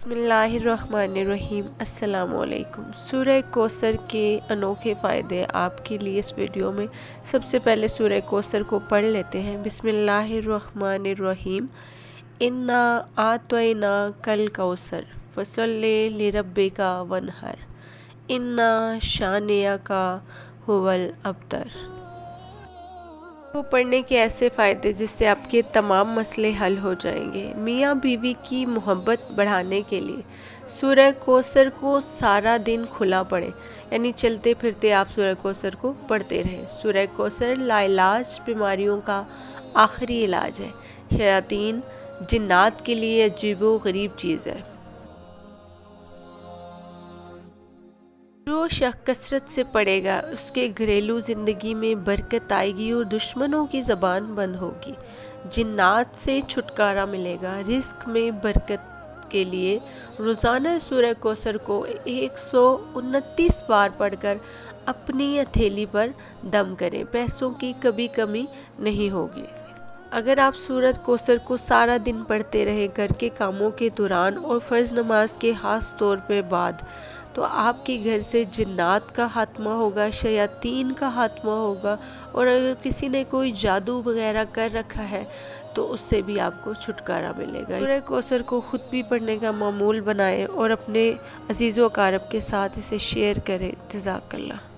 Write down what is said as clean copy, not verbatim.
बिस्मिल्लाहिर्रहमानिर्रहीम। अस्सलाम वालेकुम। सूरह कौसर के अनोखे फ़ायदे आपके लिए इस वीडियो में। सबसे पहले सूरह कौसर को पढ़ लेते हैं। बिस्मिल्लाहिर्रहमानिर्रहीम। इन्ना आतैना कल कौसर फसल्लि लिरब्बिका वनहर इन्ना शानिअका हुवल अबतर। को पढ़ने के ऐसे फ़ायदे जिससे आपके तमाम मसले हल हो जाएंगे। मियाँ बीवी की मोहब्बत बढ़ाने के लिए सूरह कौसर को सारा दिन खुला पढ़ें, यानी चलते फिरते आप सूरह कौसर को पढ़ते रहें। सूरह कौसर लाइलाज बीमारियों का आखिरी इलाज है। शयातीन जिन्नात के लिए अजीबो गरीब चीज़ है। जो शख्स कसरत से पढ़ेगा उसके घरेलू ज़िंदगी में बरकत आएगी और दुश्मनों की ज़बान बंद होगी। जिन्नात से छुटकारा मिलेगा। रिस्क में बरकत के लिए रोज़ाना सूरह कौसर को 129 बार पढ़कर अपनी हथेली पर दम करें। पैसों की कभी कमी नहीं होगी। अगर आप सूरह कौसर को सारा दिन पढ़ते रहें घर के कामों के दौरान और फ़र्ज़ नमाज के ख़ास तौर पे बाद, तो आपके घर से जिन्नात का खात्मा होगा, शयातीन का खात्मा होगा, और अगर किसी ने कोई जादू वगैरह कर रखा है तो उससे भी आपको छुटकारा मिलेगा। सूरह कौसर को खुद भी पढ़ने का मामूल बनाएं और अपने अजीज़ व अकारब के साथ इसे शेयर करें। जज़ाकल्लाह।